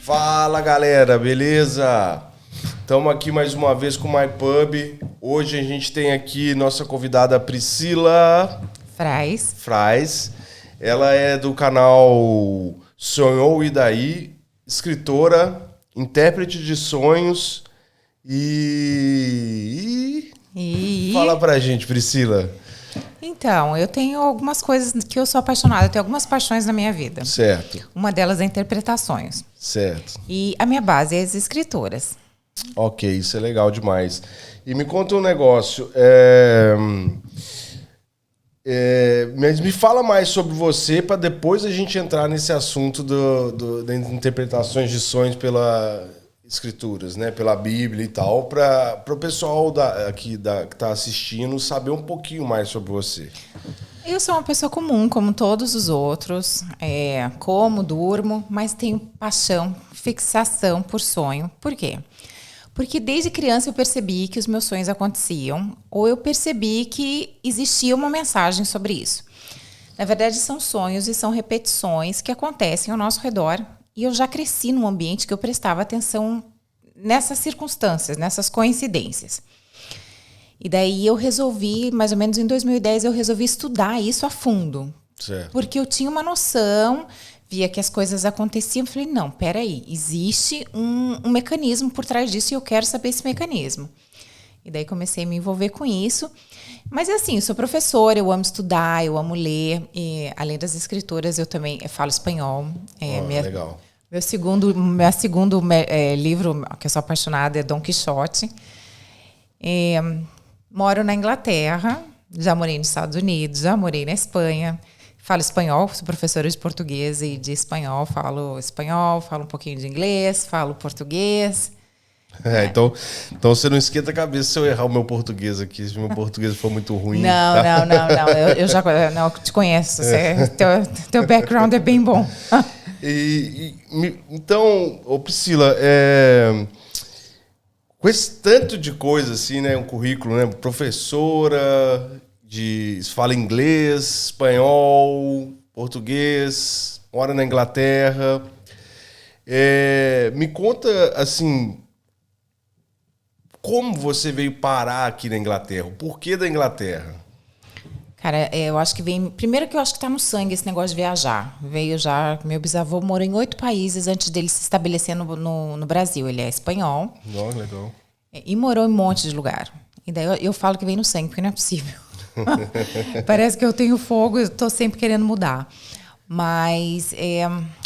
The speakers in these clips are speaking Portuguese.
Fala, galera, beleza? Estamos aqui mais uma vez com o MyPub. Hoje a gente tem aqui nossa convidada Priscila Frais. Ela é do canal Sonhou e Daí, escritora, intérprete de sonhos e... Fala pra gente, Priscila. Então, eu tenho algumas coisas que eu sou apaixonada. Eu tenho algumas paixões na minha vida. Certo. Uma delas é interpretações. Certo. E a minha base é as escritoras. Ok, isso é legal demais. E me conta um negócio. Mas me fala mais sobre você para depois a gente entrar nesse assunto das interpretações de sonhos pelas escrituras, né? Pela Bíblia e tal, para o pessoal que está assistindo saber um pouquinho mais sobre você. Eu sou uma pessoa comum, como todos os outros. Como, durmo, mas tenho paixão, fixação por sonho. Por quê? Porque desde criança eu percebi que os meus sonhos aconteciam, ou eu percebi que existia uma mensagem sobre isso. Na verdade, são sonhos e são repetições que acontecem ao nosso redor, e eu já cresci num ambiente que eu prestava atenção nessas circunstâncias, nessas coincidências. E daí eu resolvi, mais ou menos em 2010, eu resolvi estudar isso a fundo. Certo. Porque eu tinha uma noção, via que as coisas aconteciam, falei, não, peraí, existe um mecanismo por trás disso e eu quero saber esse mecanismo. E daí comecei a me envolver com isso. Mas é assim, eu sou professora, eu amo estudar, eu amo ler. E, além das escritoras, eu também falo espanhol. Legal. Meu segundo livro, que eu sou apaixonada, é Dom Quixote. Moro na Inglaterra, já morei nos Estados Unidos, já morei na Espanha. Falo espanhol, sou professora de português e de espanhol, falo um pouquinho de inglês, falo português. Então você não esquenta a cabeça se eu errar o meu português aqui, se o meu português for muito ruim. Não. Eu já te conheço. Teu background é bem bom. Então, Priscila, com esse tanto de coisa assim, né, um currículo, né, professora, fala inglês, espanhol, português, mora na Inglaterra. Me conta, assim, como você veio parar aqui na Inglaterra? O porquê da Inglaterra? Cara, eu acho que vem... Primeiro que eu acho que tá no sangue esse negócio de viajar. Veio já... Meu bisavô morou em 8 países antes dele se estabelecer no Brasil. Ele é espanhol. Oh, legal. E morou em um monte de lugar. E daí eu falo que vem no sangue, porque não é possível. Parece que eu tenho fogo e estou sempre querendo mudar. Mas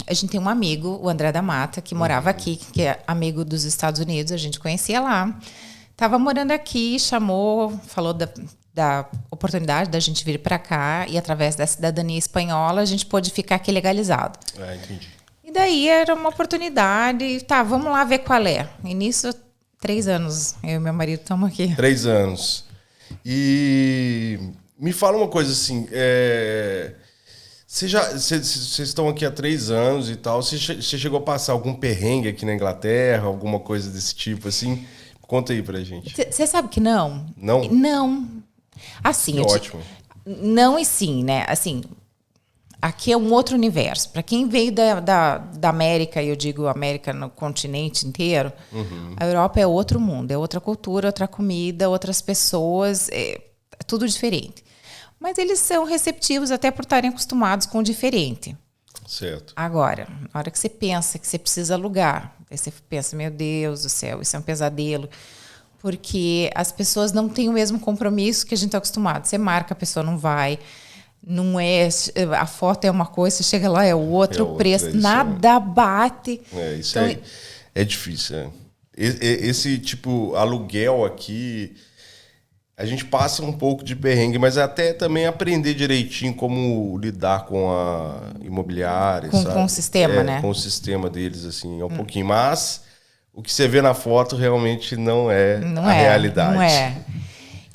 a gente tem um amigo, o André da Mata, que morava aqui, que é amigo dos Estados Unidos, a gente conhecia lá. Estava morando aqui, chamou, falou da oportunidade da gente vir para cá e através da cidadania espanhola a gente pôde ficar aqui legalizado. Entendi. E daí era uma oportunidade, tá, vamos lá ver qual é. E nisso, 3 anos, eu e meu marido estamos aqui. 3 anos. E me fala uma coisa assim, vocês estão aqui há 3 anos e tal, você chegou a passar algum perrengue aqui na Inglaterra, alguma coisa desse tipo assim? Conta aí pra gente. Você sabe que não? Não? Não. Assim, ótimo. Não e sim, né? Assim, aqui é um outro universo. Para quem veio da América, e eu digo América no continente inteiro, a Europa é outro mundo, é outra cultura, outra comida, outras pessoas, é tudo diferente. Mas eles são receptivos até por estarem acostumados com o diferente. Certo. Agora, na hora que você pensa que você precisa alugar, aí você pensa, meu Deus do céu, isso é um pesadelo. Porque as pessoas não têm o mesmo compromisso que a gente está acostumado. Você marca, a pessoa não vai. Não é, a foto é uma coisa, você chega lá, é outra, o preço, nada bate. Isso então, é difícil. Esse tipo, aluguel aqui, a gente passa um pouco de perrengue, mas até também aprender direitinho como lidar com a imobiliária, sabe? Com o sistema, né? Com o sistema deles, assim, um pouquinho. Mas o que você vê na foto realmente não é a realidade. Não é.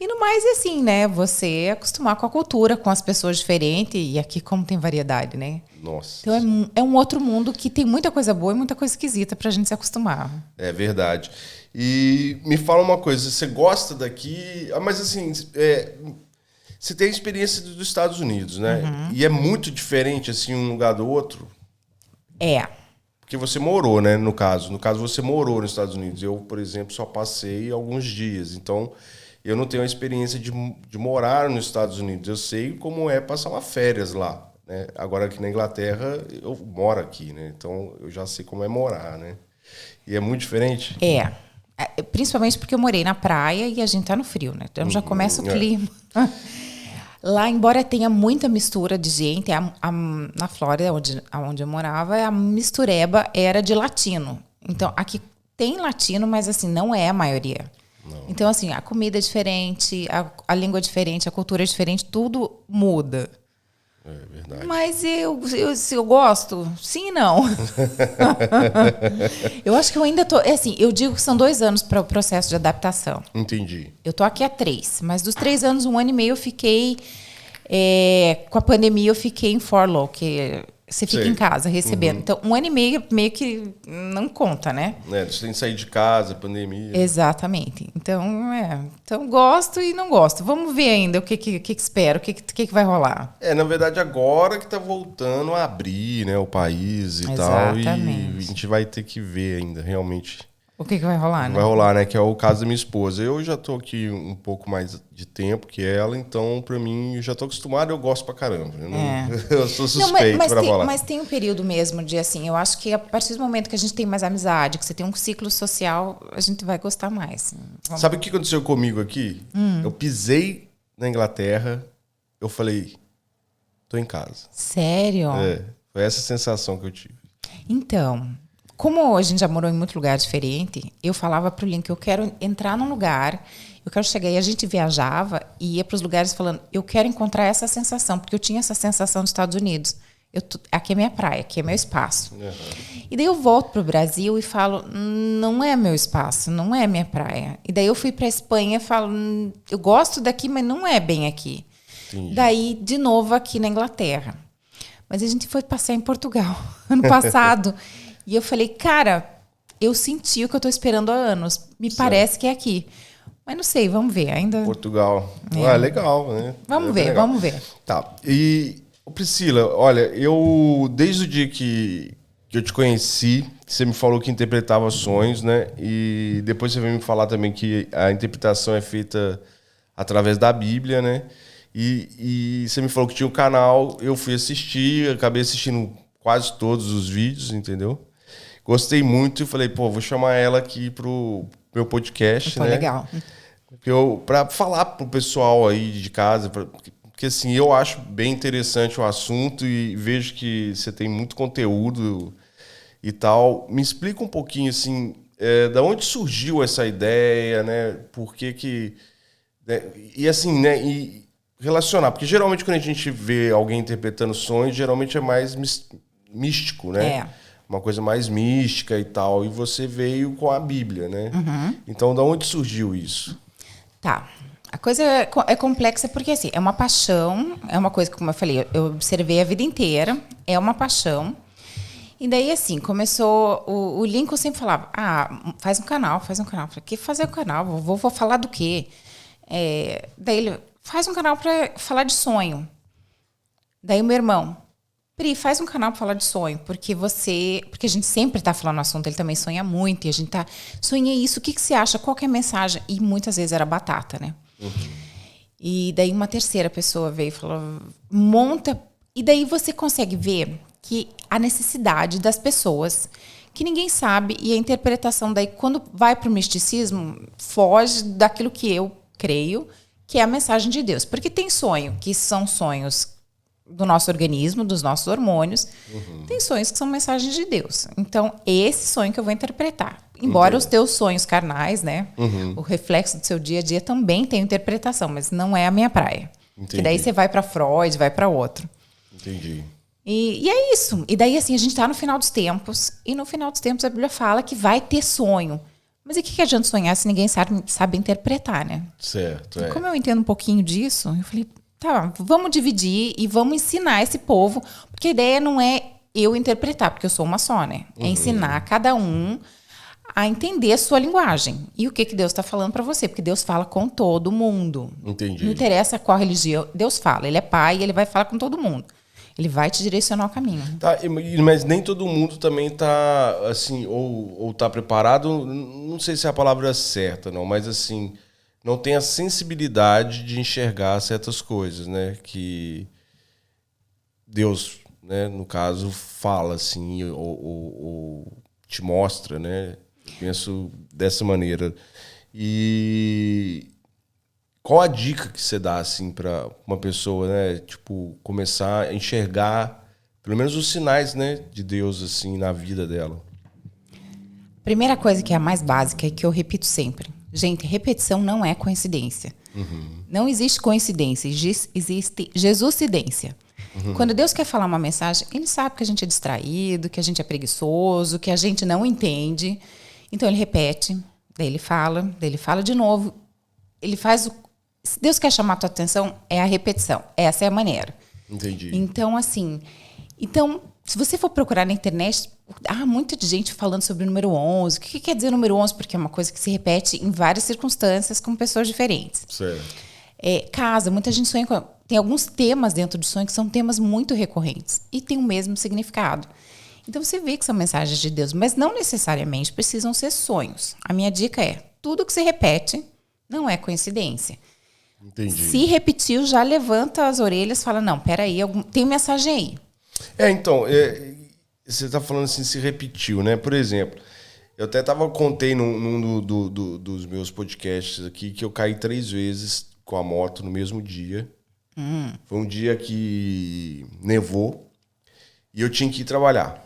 E no mais, assim, né? Você acostumar com a cultura, com as pessoas diferentes. E aqui, como tem variedade, né? Nossa. Então, é um outro mundo que tem muita coisa boa e muita coisa esquisita pra gente se acostumar. É verdade. E me fala uma coisa, você gosta daqui... mas, assim, você tem a experiência dos Estados Unidos, né? E é muito diferente, assim, um lugar do outro? É. Porque você morou, né, no caso. No caso, você morou nos Estados Unidos. Eu, por exemplo, só passei alguns dias. Então, eu não tenho a experiência de morar nos Estados Unidos. Eu sei como é passar uma férias lá, né? Agora, aqui na Inglaterra, eu moro aqui, né? Então, eu já sei como é morar, né? E é muito diferente? Principalmente porque eu morei na praia e a gente tá no frio, né? Então já começa o clima. Lá, embora tenha muita mistura de gente, na Flórida, onde eu morava, a mistureba era de latino. Então, aqui tem latino, mas assim, não é a maioria. Não. Então, assim, a comida é diferente, a língua é diferente, a cultura é diferente, tudo muda. É verdade. Mas eu gosto? Sim e não. Eu acho que eu ainda tô... assim, eu digo que são 2 anos para o processo de adaptação. Entendi. Eu tô aqui há 3, mas dos 3 anos, 1 ano e meio eu fiquei... com a pandemia eu fiquei em furlough, que você fica em casa recebendo. Então, 1 ano e meio que não conta, né? Você tem que sair de casa, pandemia. Exatamente. Então gosto e não gosto. Vamos ver ainda o que espero, o que vai rolar. Na verdade, agora que tá voltando a abrir, né, o país e Exatamente. tal. E a gente vai ter que ver ainda, realmente. O que vai rolar, né? Vai rolar, né? Que é o caso da minha esposa. Eu já tô aqui um pouco mais de tempo que ela, então, pra mim, eu já tô acostumado, eu gosto pra caramba. Eu sou suspeito pra falar. Mas tem um período mesmo de, assim, eu acho que a partir do momento que a gente tem mais amizade, que você tem um ciclo social, a gente vai gostar mais. Sabe o que aconteceu comigo aqui? Eu pisei na Inglaterra, eu falei, tô em casa. Sério? Foi essa sensação que eu tive. Então... como a gente já morou em muito lugar diferente, eu falava pro Link que eu quero entrar num lugar, eu quero chegar, e a gente viajava e ia para os lugares falando, eu quero encontrar essa sensação, porque eu tinha essa sensação dos Estados Unidos. Aqui é minha praia, aqui é meu espaço. E daí eu volto pro Brasil e falo, não é meu espaço, não é minha praia. E daí eu fui para Espanha e falo, eu gosto daqui, mas não é bem aqui. Entendi. Daí, de novo, aqui na Inglaterra. Mas a gente foi passear em Portugal, ano passado. E eu falei, cara, eu senti o que eu tô esperando há anos. Me parece que é aqui. Mas não sei, vamos ver. Ainda. Portugal. Legal, né? Vamos ver. Tá. E, Priscila, olha, eu, desde o dia que eu te conheci, você me falou que interpretava sonhos, né? E depois você veio me falar também que a interpretação é feita através da Bíblia, né? E você me falou que tinha um canal, eu fui assistir, acabei assistindo quase todos os vídeos, entendeu? Gostei muito e falei, vou chamar ela aqui pro meu podcast, né? Legal. Pra falar pro pessoal aí de casa, porque assim, eu acho bem interessante o assunto e vejo que você tem muito conteúdo e tal. Me explica um pouquinho, assim, da onde surgiu essa ideia, né? Por que... né? E assim, né? E relacionar, porque geralmente quando a gente vê alguém interpretando sonhos, geralmente é mais místico, né? Uma coisa mais mística e tal. E você veio com a Bíblia, né? Então, de onde surgiu isso? Tá. A coisa é complexa porque, assim, é uma paixão, é uma coisa que, como eu falei, eu observei a vida inteira, é uma paixão. E daí, assim, começou... O Lincoln sempre falava, faz um canal. Eu falei, que fazer um canal? Vou falar do quê? Daí ele, faz um canal para falar de sonho. Daí o meu irmão... Pri, faz um canal para falar de sonho, porque a gente sempre está falando no assunto, ele também sonha muito, e a gente tá, sonhei isso, o que você acha, qual que é a mensagem? E muitas vezes era batata, né? E daí uma terceira pessoa veio e falou, monta, e daí você consegue ver que a necessidade das pessoas, que ninguém sabe, e a interpretação daí, quando vai para o misticismo, foge daquilo que eu creio, que é a mensagem de Deus. Porque tem sonho, que são sonhos do nosso organismo, dos nossos hormônios. Tem sonhos que são mensagens de Deus. Então, esse sonho que eu vou interpretar. Embora os teus sonhos carnais, né? O reflexo do seu dia a dia também tem interpretação, mas não é a minha praia. Que daí você vai para Freud, vai para outro. Entendi. E é isso. E daí, assim, a gente está no final dos tempos. E no final dos tempos a Bíblia fala que vai ter sonho. Mas e o que adianta sonhar se ninguém sabe interpretar, né? Certo, E como eu entendo um pouquinho disso, eu falei... tá, vamos dividir e vamos ensinar esse povo, porque a ideia não é eu interpretar, porque eu sou uma só, né? É ensinar cada um a entender a sua linguagem. E o que Deus está falando para você, porque Deus fala com todo mundo. Entendi. Não interessa qual religião, Deus fala, ele é pai e ele vai falar com todo mundo. Ele vai te direcionar o caminho. Tá, mas nem todo mundo também tá, assim, ou tá preparado, não sei se é a palavra certa, não, mas assim, não tem a sensibilidade de enxergar certas coisas, né? Que Deus, né, no caso, fala, assim, ou te mostra, né? Penso dessa maneira. E qual a dica que você dá, assim, para uma pessoa, né? Tipo, começar a enxergar pelo menos os sinais, né, de Deus, assim, na vida dela. Primeira coisa que é a mais básica e que eu repito sempre. Gente, repetição não é coincidência. Não existe coincidência, existe Jesuscidência. Quando Deus quer falar uma mensagem, Ele sabe que a gente é distraído, que a gente é preguiçoso, que a gente não entende. Então Ele repete, daí Ele fala de novo. Ele faz Se Deus quer chamar a tua atenção, é a repetição. Essa é a maneira. Entendi. Então, assim... Então, se você for procurar na internet, há muita gente falando sobre o número 11. O que quer dizer o número 11? Porque é uma coisa que se repete em várias circunstâncias com pessoas diferentes. Certo. Casa, muita gente sonha com... Tem alguns temas dentro do sonho que são temas muito recorrentes e tem o mesmo significado. Então, você vê que são mensagens de Deus, mas não necessariamente precisam ser sonhos. A minha dica é, tudo que se repete não é coincidência. Entendi. Se repetiu, já levanta as orelhas e fala, não, peraí, tem mensagem aí. Então, você está falando assim, se repetiu, né? Por exemplo, eu até contei num dos meus podcasts aqui que eu caí 3 vezes com a moto no mesmo dia. Foi um dia que nevou e eu tinha que ir trabalhar.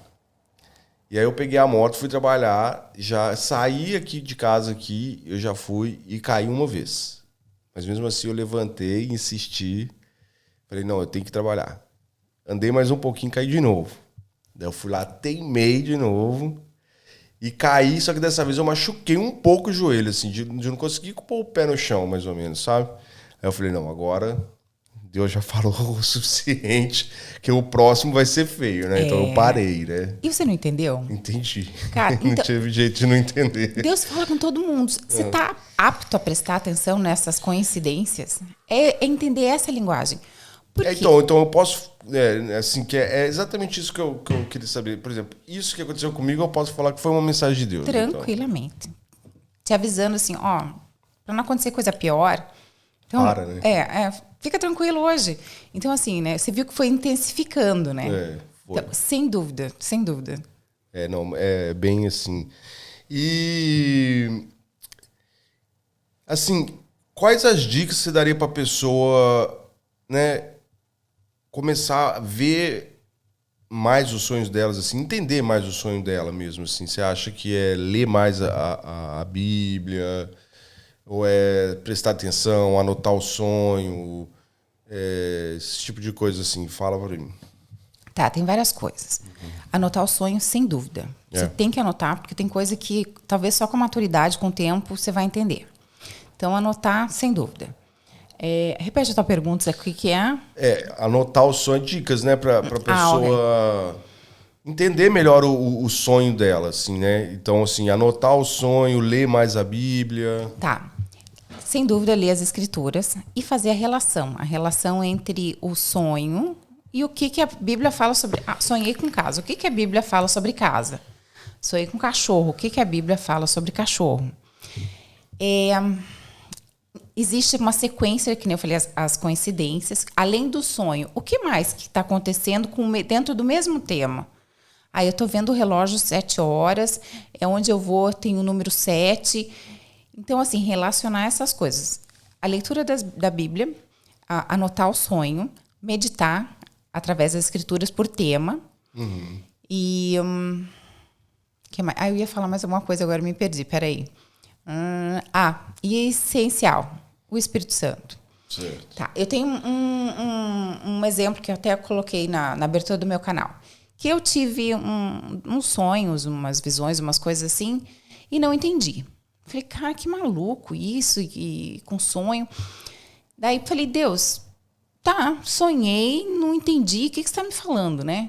E aí eu peguei a moto, fui trabalhar, já saí aqui de casa aqui, eu já fui e caí uma vez. Mas mesmo assim eu levantei, insisti, falei, não, eu tenho que trabalhar. Andei mais um pouquinho e caí de novo. Daí eu fui lá, teimei de novo e caí, só que dessa vez eu machuquei um pouco o joelho, assim, de não conseguir pôr o pé no chão, mais ou menos, sabe? Aí eu falei, não, agora Deus já falou o suficiente que o próximo vai ser feio, né? Então eu parei, né? E você não entendeu? Entendi. Cara, não então, tive jeito de não entender. Deus fala com todo mundo. Você está apto a prestar atenção nessas coincidências? É entender essa linguagem. Então eu posso... assim, que é exatamente isso que eu queria saber. Por exemplo, isso que aconteceu comigo, eu posso falar que foi uma mensagem de Deus. Tranquilamente. Então. Te avisando assim, ó, para não acontecer coisa pior... Então, né? Fica tranquilo hoje. Então, assim, né? Você viu que foi intensificando, né? Foi. Então, sem dúvida, sem dúvida. Não, é bem assim. E... Assim, quais as dicas você daria para a pessoa, né, começar a ver mais os sonhos delas, assim, entender mais o sonho dela mesmo, assim? Você acha que é ler mais a Bíblia, ou é prestar atenção, anotar o sonho, esse tipo de coisa assim? Fala para mim. Tá, tem várias coisas. Anotar o sonho, sem dúvida. Você tem que anotar, porque tem coisa que talvez só com a maturidade, com o tempo, você vai entender. Então, anotar, sem dúvida. Repete a tua pergunta, o que é? Anotar o sonho, dicas, né, para pessoa entender melhor o sonho dela, assim, né? Então, assim, anotar o sonho, ler mais a Bíblia. Tá. Sem dúvida, ler as escrituras e fazer a relação entre o sonho e o que a Bíblia fala sobre... sonhei com casa. O que a Bíblia fala sobre casa? Sonhei com cachorro. O que a Bíblia fala sobre cachorro? Existe uma sequência, que nem eu falei, as coincidências. Além do sonho, o que mais que está acontecendo dentro do mesmo tema? Aí eu estou vendo o relógio 7 horas, é onde eu vou, tem o número 7... Então, assim, relacionar essas coisas. A leitura da Bíblia, anotar o sonho, meditar através das escrituras por tema. E... que mais? Eu ia falar mais alguma coisa, agora me perdi, peraí. E essencial, o Espírito Santo. Certo. Tá, eu tenho um exemplo que eu até coloquei na abertura do meu canal. Que eu tive uns sonhos, umas visões, umas coisas assim, e não entendi. Falei, cara, que maluco isso, e com sonho. Daí falei, Deus, tá, sonhei, não entendi, o que você está me falando, né?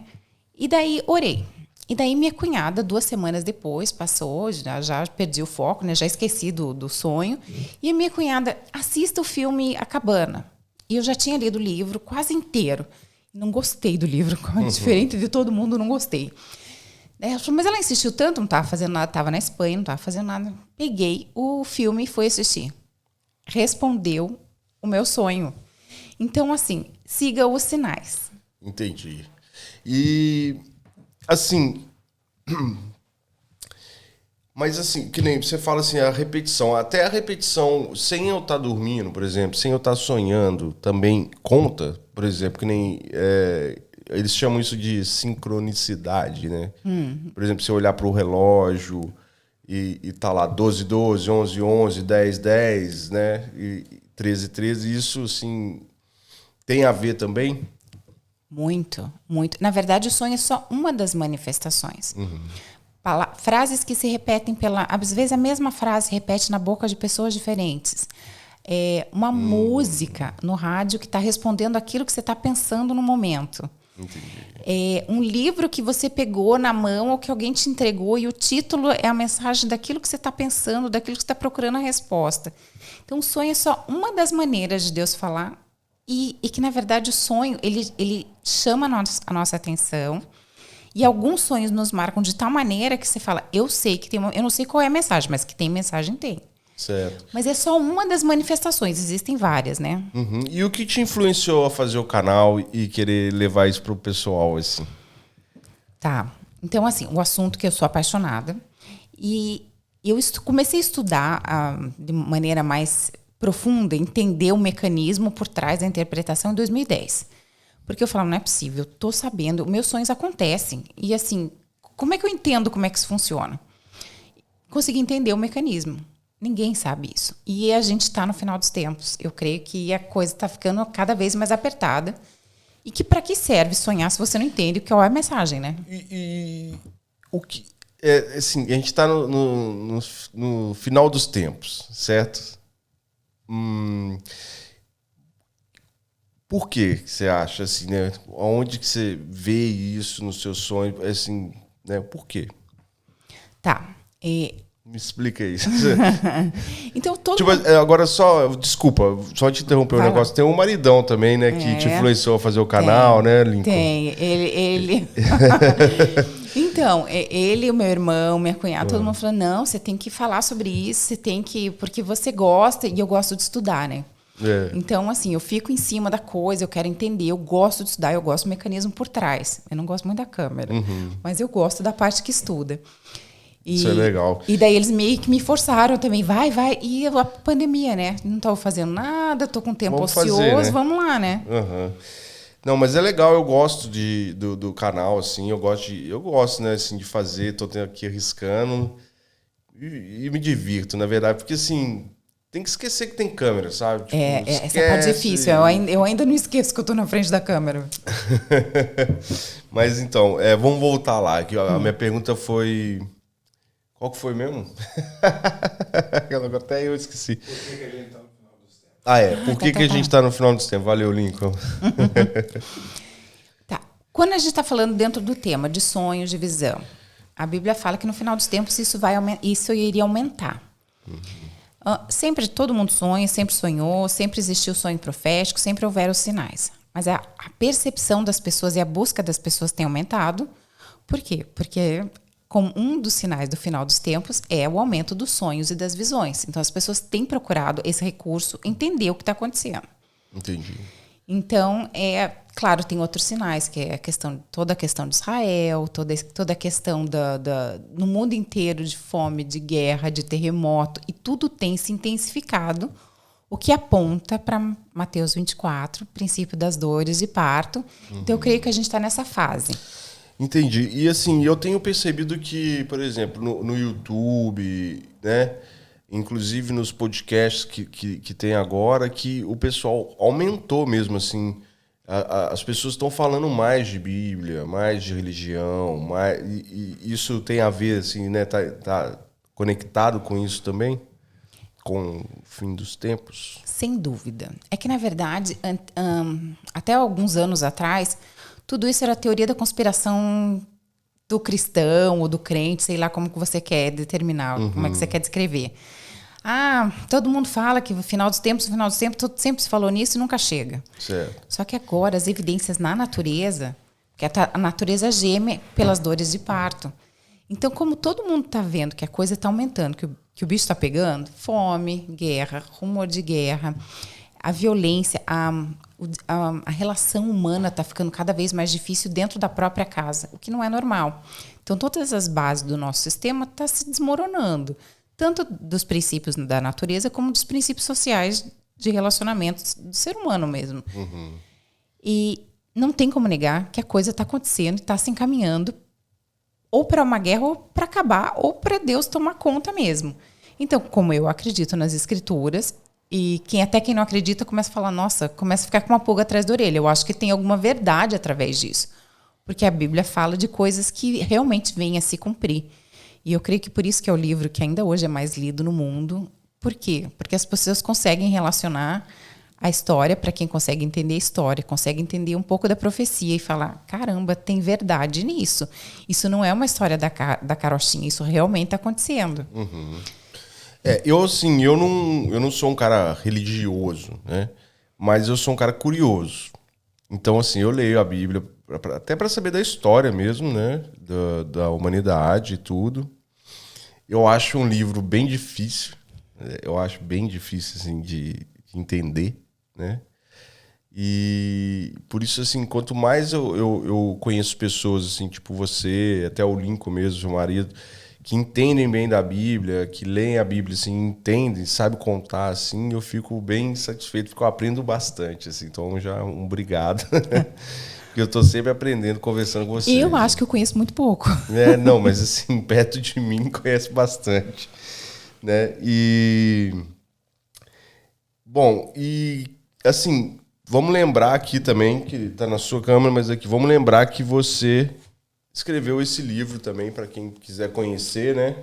E daí orei. E daí minha cunhada, 2 semanas depois, passou, já perdi o foco, né? Já esqueci do sonho. E a minha cunhada, assista o filme A Cabana. E eu já tinha lido o livro quase inteiro. Não gostei do livro, diferente de todo mundo, não gostei. Ela falou, mas ela insistiu tanto, não estava fazendo nada, estava na Espanha, não estava fazendo nada. Peguei o filme e fui assistir. Respondeu o meu sonho. Então, assim, siga os sinais. Entendi. E, assim... Mas assim, que nem você fala assim, a repetição. Até a repetição, sem eu estar dormindo, por exemplo, sem eu estar sonhando, também conta, por exemplo, que nem... eles chamam isso de sincronicidade, né? Por exemplo, se eu olhar para o relógio e tá lá 12, 12, 11, 11, 10, 10, né? E 13, 13, isso, assim, tem a ver também? Muito, muito. Na verdade, o sonho é só uma das manifestações. Frases que se repetem às vezes a mesma frase se repete na boca de pessoas diferentes. Uma música no rádio que está respondendo aquilo que você está pensando no momento. Um livro que você pegou na mão ou que alguém te entregou e o título é a mensagem daquilo que você está pensando, daquilo que você está procurando a resposta. Então, o sonho é só uma das maneiras de Deus falar e que, na verdade, o sonho ele chama a nossa atenção. E alguns sonhos nos marcam de tal maneira que você fala, eu sei que tem eu não sei qual é a mensagem, mas que tem mensagem, tem. Certo. Mas é só uma das manifestações, existem várias, né? E o que te influenciou a fazer o canal e querer levar isso pro pessoal, assim? Tá. Então, assim, o assunto que eu sou apaixonada. E eu comecei a estudar de maneira mais profunda, entender o mecanismo por trás da interpretação em 2010. Porque eu falava, não é possível, eu tô sabendo, meus sonhos acontecem. E assim, como é que eu entendo como é que isso funciona? Consegui entender o mecanismo. Ninguém sabe isso. E a gente está no final dos tempos. Eu creio que a coisa está ficando cada vez mais apertada. E que para que serve sonhar se você não entende qual é a mensagem, né? E o que... assim, a gente está no final dos tempos, certo? Por que você acha, assim, né? Onde que você vê isso no seu sonho, assim, né? Por quê? Tá. Me explica isso. Então, todo tipo, mundo... agora desculpa, só te interromper um negócio. Tem um maridão também, né? Que te influenciou a fazer o canal, né, Lincoln? Tem. Ele... Então, ele, o meu irmão, minha cunhada, todo mundo falou, não, você tem que falar sobre isso, você tem que... Porque você gosta, e eu gosto de estudar, né? Então, assim, eu fico em cima da coisa, eu quero entender, eu gosto de estudar, eu gosto do mecanismo por trás. Eu não gosto muito da câmera, mas eu gosto da parte que estuda. Isso é legal. E daí eles meio que me forçaram também, vai. E a pandemia, né? Não estou fazendo nada, estou com tempo ocioso, né? Vamos lá, né? Não, mas é legal, eu gosto do canal, assim, eu gosto, né, assim, de fazer, tô aqui arriscando e me divirto, na verdade, porque, assim... Tem que esquecer que tem câmera, sabe? Tipo, essa é a parte difícil. Eu ainda não esqueço que eu tô na frente da câmera. Mas então, vamos voltar lá. Que a minha pergunta foi... Qual que foi mesmo? Até eu esqueci. Por que a gente tá no final dos tempos? Por que a gente tá no final dos tempos? Valeu, Lincoln. Tá. Quando a gente tá falando dentro do tema de sonhos, de visão, a Bíblia fala que no final dos tempos isso iria aumentar. Sempre todo mundo sonha, sempre sonhou, sempre existiu o sonho profético, sempre houveram os sinais. Mas a percepção das pessoas e a busca das pessoas tem aumentado. Por quê? Porque como um dos sinais do final dos tempos é o aumento dos sonhos e das visões. Então as pessoas têm procurado esse recurso, entender o que está acontecendo. Entendi. Então, claro, tem outros sinais, que é toda a questão de Israel, toda a questão no mundo inteiro de fome, de guerra, de terremoto, e tudo tem se intensificado, o que aponta para Mateus 24, princípio das dores de parto. Então, eu creio que a gente está nessa fase. Entendi. E assim, eu tenho percebido que, por exemplo, no YouTube, né? Inclusive nos podcasts que tem agora, que o pessoal aumentou mesmo, assim. As pessoas estão falando mais de Bíblia, mais de religião, e isso tem a ver, assim, né? Tá conectado com isso também? Com o fim dos tempos? Sem dúvida. É que, na verdade, até alguns anos atrás, tudo isso era teoria da conspiração do cristão ou do crente, sei lá como que você quer determinar, como é que você quer descrever. Todo mundo fala que no final dos tempos, sempre se falou nisso e nunca chega. Certo. Só que agora as evidências na natureza, que a natureza geme pelas dores de parto. Então, como todo mundo está vendo que a coisa está aumentando, que o bicho está pegando, fome, guerra, rumor de guerra, a violência, a relação humana está ficando cada vez mais difícil dentro da própria casa, o que não é normal. Então, todas as bases do nosso sistema estão se desmoronando, tanto dos princípios da natureza como dos princípios sociais de relacionamentos do ser humano mesmo. Uhum. E não tem como negar que a coisa está acontecendo e está se encaminhando ou para uma guerra, ou para acabar, ou para Deus tomar conta mesmo. Então, como eu acredito nas escrituras, e quem não acredita começa a falar, nossa, começa a ficar com uma pulga atrás da orelha. Eu acho que tem alguma verdade através disso. Porque a Bíblia fala de coisas que realmente vêm a se cumprir. E eu creio que por isso que é o livro que ainda hoje é mais lido no mundo. Por quê? Porque as pessoas conseguem relacionar a história, para quem consegue entender a história, consegue entender um pouco da profecia e falar, caramba, tem verdade nisso. Isso não é uma história da carochinha, isso realmente está acontecendo. Uhum. Eu não sou um cara religioso, né? Mas eu sou um cara curioso. Então, assim, eu leio a Bíblia até para saber da história mesmo, né? Da humanidade e tudo. Eu acho um livro bem difícil. Eu acho bem difícil, assim, de entender, né? E por isso, assim, quanto mais eu conheço pessoas, assim, tipo você, até o Lincoln mesmo, seu marido, que entendem bem da Bíblia, que leem a Bíblia, assim, entendem, sabem contar, assim, eu fico bem satisfeito, porque eu aprendo bastante, assim. Então, já um obrigado. Porque eu tô sempre aprendendo, conversando com você. Eu acho que eu conheço muito pouco. Não, mas assim, perto de mim conhece bastante, né? Bom, assim, vamos lembrar aqui também, que tá na sua câmera, mas aqui, vamos lembrar que você escreveu esse livro também, para quem quiser conhecer, né?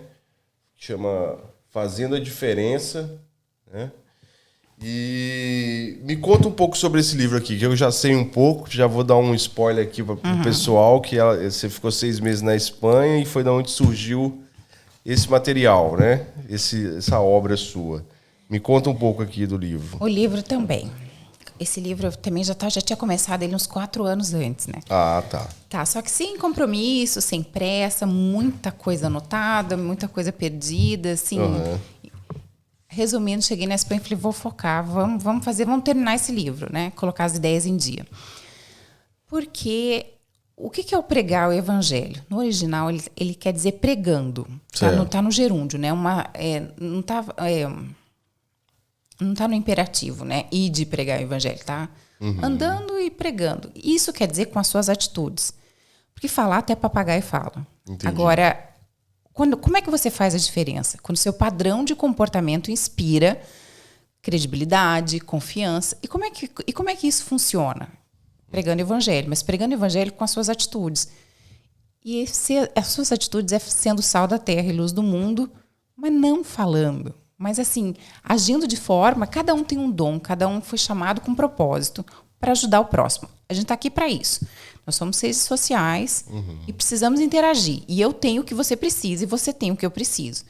Chama Fazendo a Diferença, né? E me conta um pouco sobre esse livro aqui, que eu já sei um pouco, já vou dar um spoiler aqui para o pessoal, que você ficou 6 meses na Espanha e foi da onde surgiu esse material, né? Essa obra sua. Me conta um pouco aqui do livro. O livro também. Esse livro eu também já tinha começado ele uns 4 anos antes, né? Ah, tá. Tá, só que sem compromisso, sem pressa, muita coisa anotada, muita coisa perdida, assim. Resumindo, cheguei na Espanha e falei, vou focar, vamos terminar esse livro, né? Colocar as ideias em dia. Porque o que é o pregar o evangelho? No original, ele quer dizer pregando. Tá no gerúndio, né? Não tá no imperativo, né? Ir de pregar o evangelho, tá? Andando e pregando. Isso quer dizer com as suas atitudes. Porque falar até papagaio fala. Entendi. Agora, como é que você faz a diferença? Quando o seu padrão de comportamento inspira credibilidade, confiança. E como é que isso funciona? Pregando o evangelho, mas pregando o evangelho com as suas atitudes. E as suas atitudes é sendo sal da terra e luz do mundo, mas não falando. Mas assim, agindo de forma, cada um tem um dom, cada um foi chamado com um propósito para ajudar o próximo. A gente está aqui para isso. Nós somos seres sociais e precisamos interagir. E eu tenho o que você precisa e você tem o que eu preciso.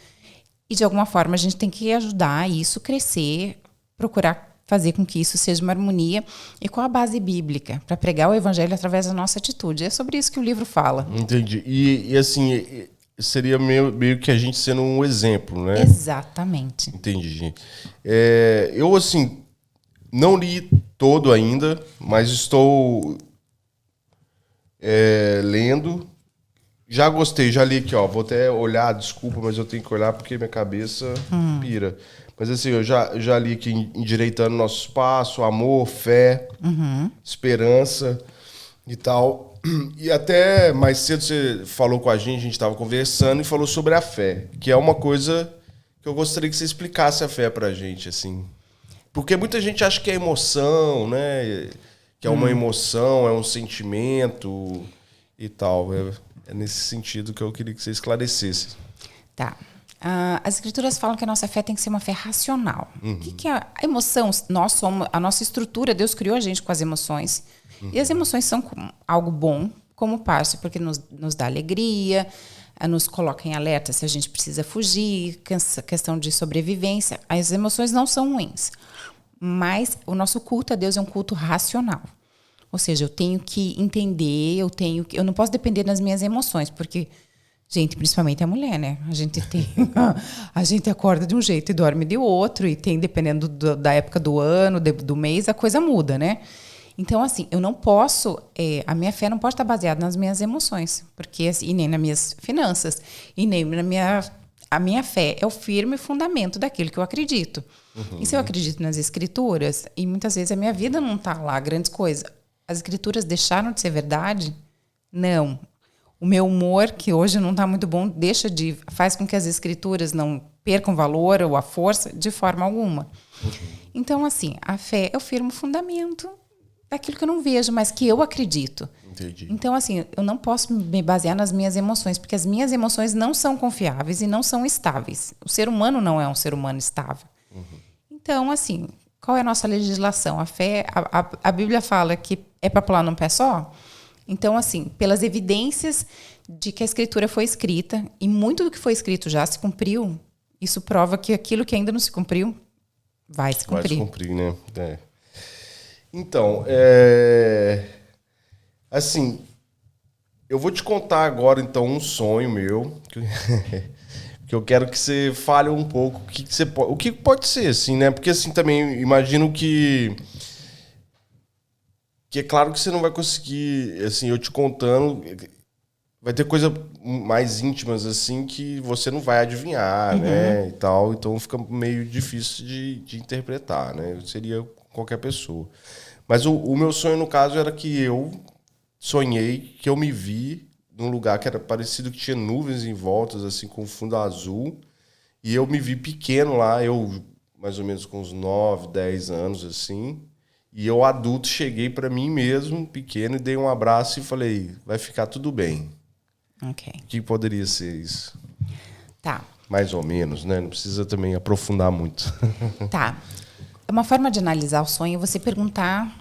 E de alguma forma a gente tem que ajudar isso crescer, procurar fazer com que isso seja uma harmonia e com a base bíblica, para pregar o evangelho através da nossa atitude. É sobre isso que o livro fala. Entendi. E assim, seria meio que a gente sendo um exemplo, né? Exatamente. Entendi. Eu, assim, não li todo ainda, mas estou lendo. Já gostei, já li aqui, ó. Vou até olhar, desculpa, mas eu tenho que olhar porque minha cabeça pira. Mas assim, eu já li aqui Endireitando Nosso Espaço, Amor, Fé, Esperança e tal. E até mais cedo você falou com a gente estava conversando e falou sobre a fé, que é uma coisa que eu gostaria que você explicasse a fé pra gente, assim. Porque muita gente acha que é emoção, né? Que é uma emoção, é um sentimento e tal. É nesse sentido que eu queria que você esclarecesse. Tá. As escrituras falam que a nossa fé tem que ser uma fé racional. O que é a emoção? A nossa estrutura, Deus criou a gente com as emoções. E as emoções são algo bom, como parte, porque nos dá alegria, nos coloca em alerta se a gente precisa fugir, questão de sobrevivência. As emoções não são ruins, mas o nosso culto a Deus é um culto racional. Ou seja, eu tenho que entender, eu não posso depender das minhas emoções, porque, gente, principalmente a mulher, né? A gente acorda de um jeito e dorme de outro, e tem, dependendo da época do ano, do mês, a coisa muda, né? Então, assim, eu não posso, a minha fé não pode estar baseada nas minhas emoções, porque, assim, e nem nas minhas finanças, e nem a minha fé é o firme fundamento daquilo que eu acredito. Uhum. E se eu acredito nas escrituras, e muitas vezes a minha vida não está lá, grandes coisas, as escrituras deixaram de ser verdade? Não. O meu humor, que hoje não está muito bom, faz com que as escrituras não percam valor ou a força de forma alguma. Uhum. Então, assim, a fé é o firme fundamento daquilo que eu não vejo, mas que eu acredito. Entendi. Então, assim, eu não posso me basear nas minhas emoções, porque as minhas emoções não são confiáveis e não são estáveis. O ser humano não é um ser humano estável. Uhum. Então, assim, qual é a nossa legislação? A fé, a Bíblia fala que é para pular num pé só? Então, assim, pelas evidências de que a Escritura foi escrita, e muito do que foi escrito já se cumpriu, isso prova que aquilo que ainda não se cumpriu vai se cumprir. Vai se cumprir, né? É. Então, assim, eu vou te contar agora, então, um sonho meu, que eu quero que você fale um pouco o que pode ser, assim, né? Porque, assim, também imagino que é claro que você não vai conseguir, assim, eu te contando, vai ter coisas mais íntimas, assim, que você não vai adivinhar, uhum, né, e tal, então fica meio difícil de interpretar, né? Seria qualquer pessoa. Mas o meu sonho, no caso, era que eu sonhei que eu me vi num lugar que era parecido, que tinha nuvens em volta, assim, com fundo azul, e eu me vi pequeno lá, eu mais ou menos com uns 9, 10 anos, assim, e eu, adulto, cheguei para mim mesmo, pequeno, e dei um abraço e falei, vai ficar tudo bem. Ok. O que poderia ser isso? Tá. Mais ou menos, né? Não precisa também aprofundar muito. Tá. Uma forma de analisar o sonho é você perguntar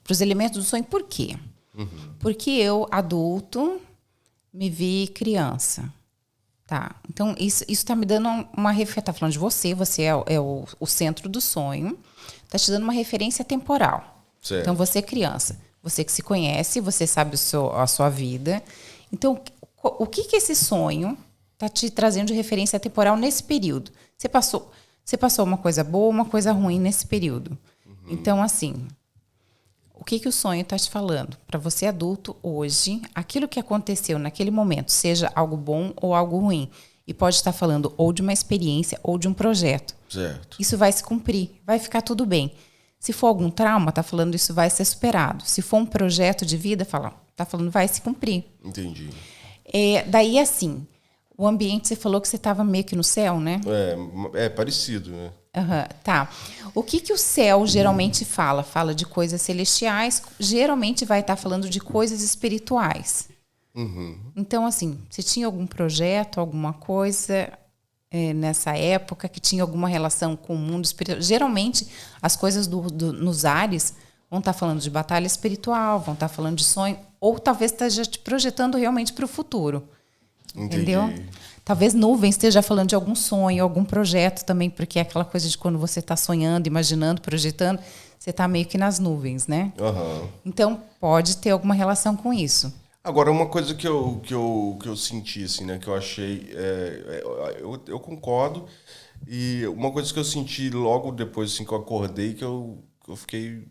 para os elementos do sonho por quê. Uhum. Porque eu, adulto, me vi criança. Tá. Então, isso está me dando uma referência. Está falando de você é o centro do sonho. Está te dando uma referência temporal. Certo. Então, você é criança. Você que se conhece, você sabe a sua vida. Então, o que esse sonho está te trazendo de referência temporal nesse período? Você passou uma coisa boa, uma coisa ruim nesse período. Uhum. Então, assim, o que o sonho está te falando? Para você adulto, hoje, aquilo que aconteceu naquele momento, seja algo bom ou algo ruim, e pode estar falando ou de uma experiência ou de um projeto. Certo. Isso vai se cumprir, vai ficar tudo bem. Se for algum trauma, está falando isso vai ser superado. Se for um projeto de vida, está falando vai se cumprir. Entendi. Daí, assim, o ambiente, você falou que você estava meio que no céu, né? É parecido, né? Uhum, tá. O que o céu geralmente fala? Fala de coisas celestiais, geralmente vai estar falando de coisas espirituais. Uhum. Então, assim, se tinha algum projeto, alguma coisa nessa época que tinha alguma relação com o mundo espiritual, geralmente as coisas nos ares vão estar falando de batalha espiritual, vão estar falando de sonho, ou talvez esteja te projetando realmente para o futuro. Entendi. Entendeu? Talvez nuvem esteja falando de algum sonho, algum projeto também, porque é aquela coisa de quando você está sonhando, imaginando, projetando, você está meio que nas nuvens, né? Uhum. Então, pode ter alguma relação com isso. Agora, uma coisa que eu senti, assim, né, que eu achei... eu concordo. E uma coisa que eu senti logo depois, assim, que eu acordei, que eu fiquei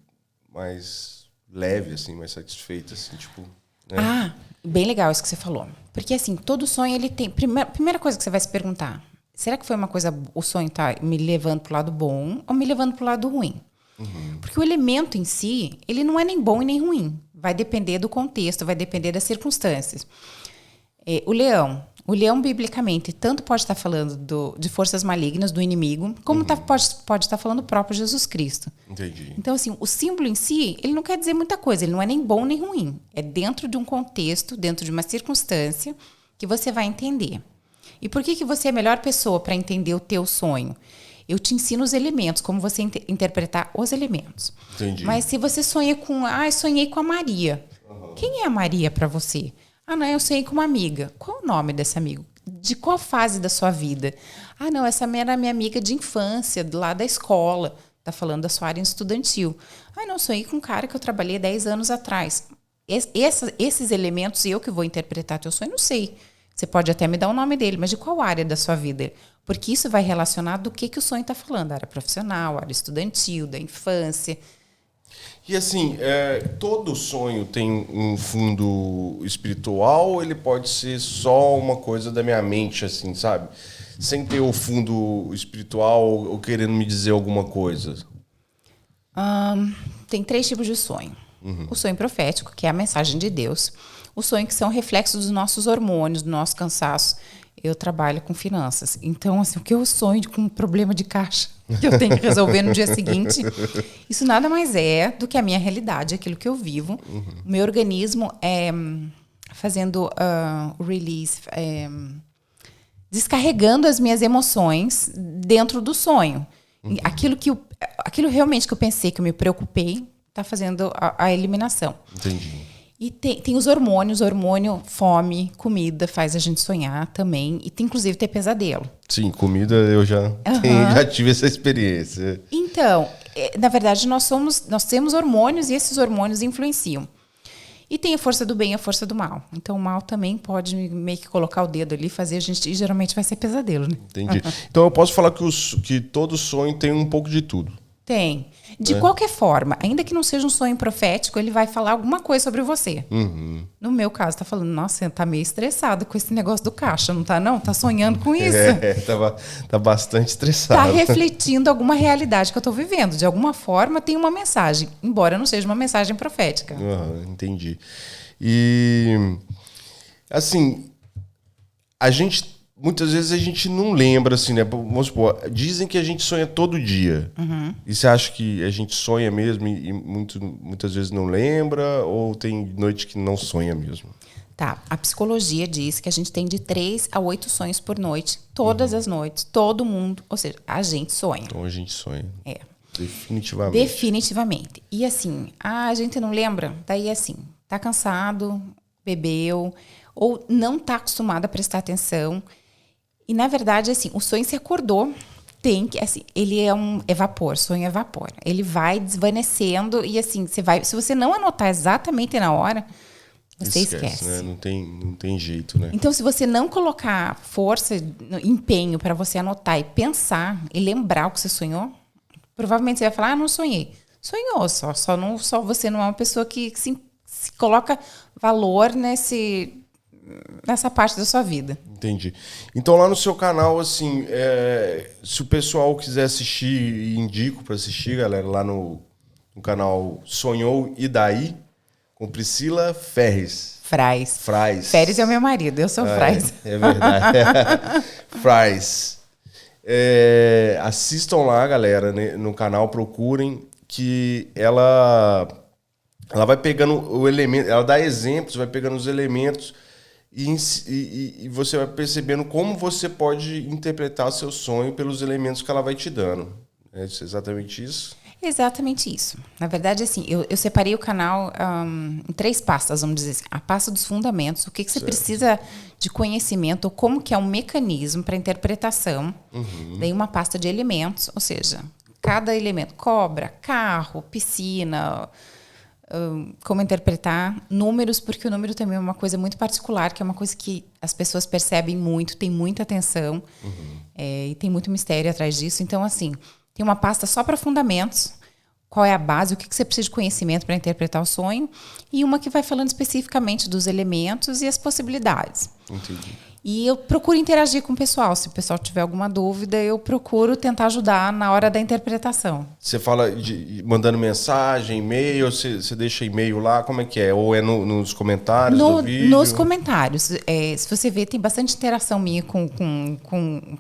mais leve, assim, mais satisfeito, assim, tipo... Né? Ah, bem legal isso que você falou. Porque, assim, todo sonho, ele tem... Primeira coisa que você vai se perguntar, será que foi uma coisa... O sonho tá me levando pro lado bom ou me levando pro lado ruim? Uhum. Porque o elemento em si, ele não é nem bom e nem ruim. Vai depender do contexto, vai depender das circunstâncias. O leão, biblicamente, tanto pode estar falando de forças malignas, do inimigo, como pode estar falando do próprio Jesus Cristo. Entendi. Então, assim, o símbolo em si, ele não quer dizer muita coisa, ele não é nem bom nem ruim. É dentro de um contexto, dentro de uma circunstância, que você vai entender. E por que você é a melhor pessoa para entender o teu sonho? Eu te ensino os elementos, como você interpretar os elementos. Entendi. Mas se você sonha sonhei com a Maria. Uhum. Quem é a Maria para você? Ah, não, eu sonhei com uma amiga. Qual o nome desse amigo? De qual fase da sua vida? Ah, não, essa era minha amiga de infância, lá da escola. Tá falando da sua área estudantil. Ah, não, sonhei com um cara que eu trabalhei 10 anos atrás. Esses elementos, eu que vou interpretar teu sonho, não sei. Você pode até me dar o nome dele, mas de qual área da sua vida? Porque isso vai relacionar do que o sonho está falando. Área profissional, área estudantil, da infância. E assim, todo sonho tem um fundo espiritual ou ele pode ser só uma coisa da minha mente, assim, sabe? Sem ter o fundo espiritual ou querendo me dizer alguma coisa? Tem 3 tipos de sonho. O sonho profético, que é a mensagem de Deus. O sonho que são reflexos dos nossos hormônios, do nosso cansaço. Eu trabalho com finanças. Então, assim, o que eu sonho com um problema de caixa que eu tenho que resolver no dia seguinte, isso nada mais é do que a minha realidade, aquilo que eu vivo. O meu organismo é fazendo o release, descarregando as minhas emoções dentro do sonho. Aquilo realmente que eu pensei, que eu me preocupei, está fazendo a eliminação. Entendi. E tem os hormônios, hormônio, fome, comida, faz a gente sonhar também. E tem, inclusive, ter pesadelo. Sim, comida eu já tive essa experiência. Então, na verdade, nós temos hormônios e esses hormônios influenciam. E tem a força do bem e a força do mal. Então, o mal também pode meio que colocar o dedo ali e fazer a gente... E geralmente vai ser pesadelo, né? Entendi. Então, eu posso falar que todo sonho tem um pouco de tudo. Tem. De qualquer forma, ainda que não seja um sonho profético, ele vai falar alguma coisa sobre você. No meu caso, tá falando, nossa, você tá meio estressado com esse negócio do caixa, não tá não? Tá sonhando com isso? Tá bastante estressado. Tá refletindo alguma realidade que eu tô vivendo. De alguma forma tem uma mensagem, embora não seja uma mensagem profética. Entendi. E, assim, muitas vezes a gente não lembra, assim, né? Vamos supor, dizem que a gente sonha todo dia. E você acha que a gente sonha mesmo e muitas vezes não lembra? Ou tem noite que não sonha mesmo? Tá, a psicologia diz que a gente tem de 3 a 8 sonhos por noite, todas as noites, todo mundo. Ou seja, a gente sonha. Então a gente sonha. É. Definitivamente. Definitivamente. E assim, a gente não lembra? Daí assim, tá cansado, bebeu, ou não tá acostumado a prestar atenção. E, na verdade, assim, o sonho se acordou, assim, ele é vapor, sonho é vapor. Ele vai desvanecendo e, assim, se você não anotar exatamente na hora, você esquece. Né? Não tem jeito, né? Então, se você não colocar força, empenho para você anotar e pensar e lembrar o que você sonhou, provavelmente você vai falar, não sonhei. Sonhou, só você não é uma pessoa que se coloca valor nessa parte da sua vida. Entendi. Então lá no seu canal, assim, se o pessoal quiser assistir, e indico para assistir, galera, lá no canal Sonhou e Daí, com Priscila Ferres. Fraz. Ferres é o meu marido, eu sou Fraz. É verdade. Fraz. Assistam lá, galera, no canal, procurem, que ela vai pegando o elemento, ela dá exemplos, vai pegando os elementos e você vai percebendo como você pode interpretar o seu sonho pelos elementos que ela vai te dando. É exatamente isso? Exatamente isso. Na verdade, assim, eu separei o canal em 3 pastas, vamos dizer assim. A pasta dos fundamentos, o que você precisa de conhecimento, ou como que é um mecanismo para interpretação. Daí uma pasta de elementos, ou seja, cada elemento, cobra, carro, piscina, como interpretar números, porque o número também é uma coisa muito particular, que é uma coisa que as pessoas percebem muito, tem muita atenção, e tem muito mistério atrás disso. Então, assim, tem uma pasta só para fundamentos, qual é a base, o que você precisa de conhecimento para interpretar o sonho, e uma que vai falando especificamente dos elementos e as possibilidades. Entendi. E eu procuro interagir com o pessoal. Se o pessoal tiver alguma dúvida, eu procuro tentar ajudar na hora da interpretação. Você fala mandando mensagem, e-mail, você deixa e-mail lá, como é que é? Ou é nos comentários do vídeo? Nos comentários. Se você ver, tem bastante interação minha com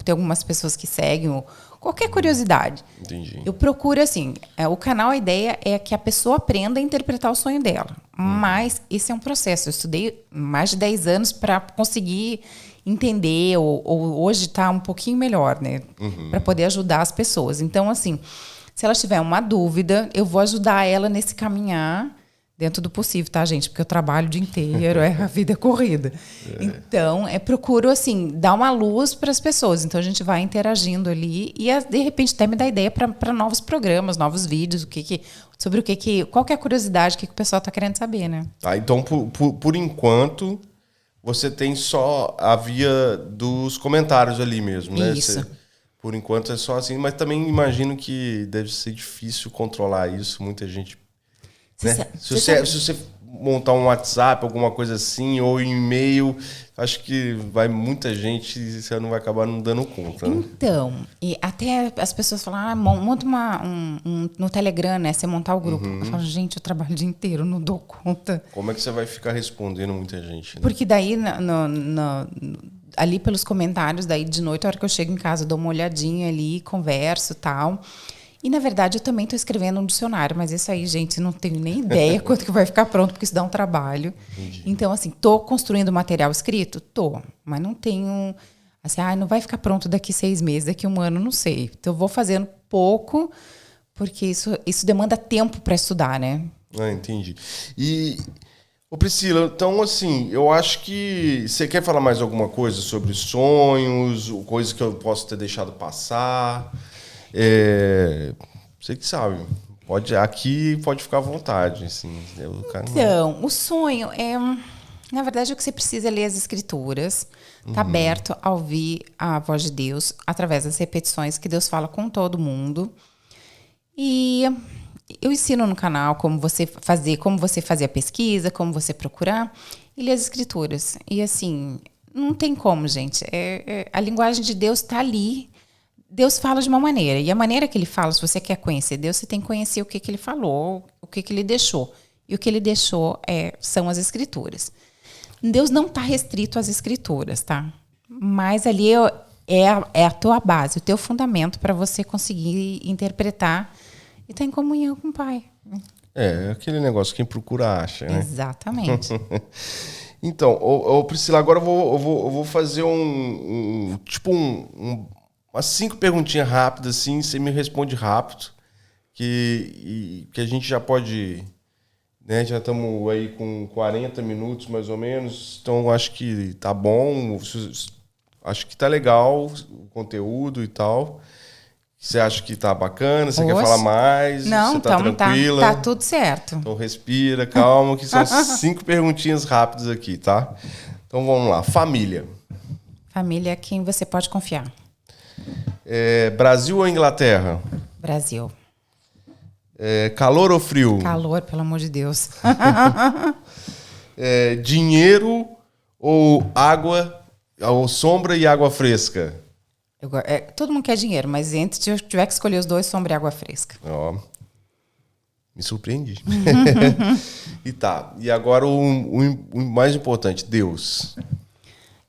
tem algumas pessoas que seguem, ou qualquer curiosidade. Entendi. Eu procuro, assim, o canal, a ideia é que a pessoa aprenda a interpretar o sonho dela. Mas esse é um processo. Eu estudei mais de 10 anos para conseguir entender, ou hoje está um pouquinho melhor, né? Para poder ajudar as pessoas. Então, assim, se ela tiver uma dúvida, eu vou ajudar ela nesse caminhar, Dentro do possível, tá, gente? Porque eu trabalho o dia inteiro, a vida é corrida. Então, procuro, assim, dar uma luz para as pessoas. Então, a gente vai interagindo ali e, de repente, até me dá ideia para novos programas, novos vídeos, sobre qual que é a curiosidade, o que o pessoal está querendo saber, né? Tá, então, por enquanto, você tem só a via dos comentários ali mesmo, né? Isso. Por enquanto é só assim, mas também imagino que deve ser difícil controlar isso, muita gente... Né? Se você montar um WhatsApp, alguma coisa assim, ou um e-mail, acho que vai muita gente e você não vai acabar não dando conta. Né? Então, e até as pessoas falam, monta no Telegram, né? Você montar o grupo. Eu falo, gente, eu trabalho o dia inteiro, não dou conta. Como é que você vai ficar respondendo muita gente? Né? Porque daí, ali pelos comentários, daí de noite, a hora que eu chego em casa, eu dou uma olhadinha ali, converso e tal. E, na verdade, eu também estou escrevendo um dicionário, mas isso aí, gente, não tenho nem ideia quanto que vai ficar pronto, porque isso dá um trabalho. Entendi. Então, assim, estou construindo material escrito? Estou, mas não tenho... Assim, não vai ficar pronto daqui 6 meses, daqui 1 ano, não sei. Então, eu vou fazendo pouco, porque isso demanda tempo para estudar, né? Entendi. E, Priscila, então, assim, eu acho que... Você quer falar mais alguma coisa sobre sonhos, coisas que eu posso ter deixado passar... Você que sabe. Aqui pode ficar à vontade. Assim, então, o sonho é... Na verdade, o que você precisa é ler as escrituras. Está aberto a ouvir a voz de Deus através das repetições que Deus fala com todo mundo. E eu ensino no canal como você fazer a pesquisa, como você procurar e ler as escrituras. E assim, não tem como, gente. A linguagem de Deus está ali. Deus fala de uma maneira, e a maneira que ele fala, se você quer conhecer Deus, você tem que conhecer o que ele falou, o que ele deixou. E o que ele deixou são as escrituras. Deus não está restrito às escrituras, tá? Mas ali é a tua base, o teu fundamento para você conseguir interpretar e estar em comunhão com o Pai. É aquele negócio, quem procura acha, né? Exatamente. Então, Priscila, agora eu vou fazer umas 5 perguntinhas rápidas, assim, você me responde rápido, que a gente já pode, né, já estamos aí com 40 minutos, mais ou menos, então acho que tá bom, acho que tá legal o conteúdo e tal. Você acha que tá bacana? Você quer falar mais? Não, você tá tranquila? Tá tudo certo. Então respira, calma, que são 5 perguntinhas rápidas aqui, tá? Então vamos lá. Família. Família é quem você pode confiar. Brasil ou Inglaterra? Brasil. Calor ou frio? Calor, pelo amor de Deus. Dinheiro ou água, ou sombra e água fresca? Todo mundo quer dinheiro, mas se eu tiver que escolher os dois, sombra e água fresca. Me surpreendi. E agora o mais importante, Deus.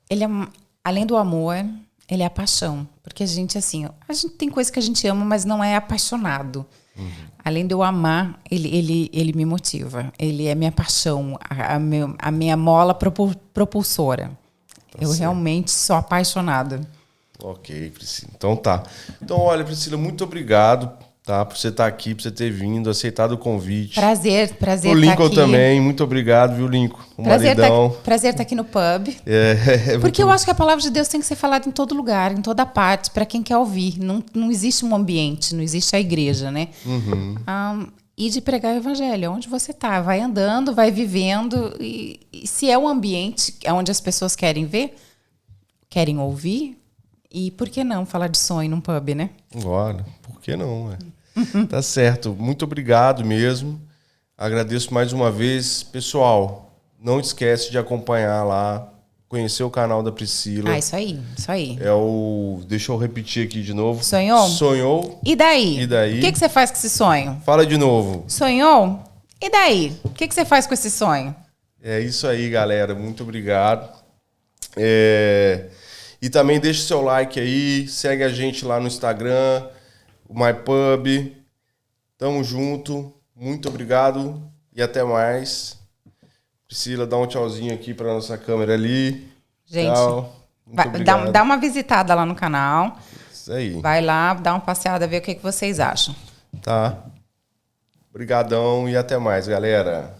Ele além do amor, ele é a paixão. Porque a gente tem coisa que a gente ama, mas não é apaixonado. Além de eu amar, ele me motiva. Ele é minha paixão, a minha mola propulsora. Eu realmente sou apaixonada. Ok, Priscila. Então tá. Então, olha, Priscila, muito obrigado, tá, por você estar aqui, por você ter vindo, aceitado o convite. Prazer o estar Lincoln aqui. Também, muito obrigado, viu, Lincoln? Prazer estar aqui no pub. Porque eu acho que a palavra de Deus tem que ser falada em todo lugar, em toda parte, para quem quer ouvir. Não existe um ambiente, não existe a igreja, né? E de pregar o evangelho, onde você está. Vai andando, vai vivendo. E se é um ambiente onde as pessoas querem ver, querem ouvir, e por que não falar de sonho num pub, né? Olha, por que não? Tá certo. Muito obrigado mesmo. Agradeço mais uma vez. Pessoal, não esquece de acompanhar lá, conhecer o canal da Priscila. Isso aí. Deixa eu repetir aqui de novo. Sonhou? E daí? O que você faz com esse sonho? Fala de novo. Sonhou? E daí? O que você faz com esse sonho? É isso aí, galera. Muito obrigado. E também deixa o seu like aí, segue a gente lá no Instagram, o MyPub. Tamo junto, muito obrigado e até mais. Priscila, dá um tchauzinho aqui pra nossa câmera ali. Gente, tchau. Dá uma visitada lá no canal. Isso aí. Vai lá, dá uma passeada, ver o que vocês acham. Tá. Obrigadão e até mais, galera.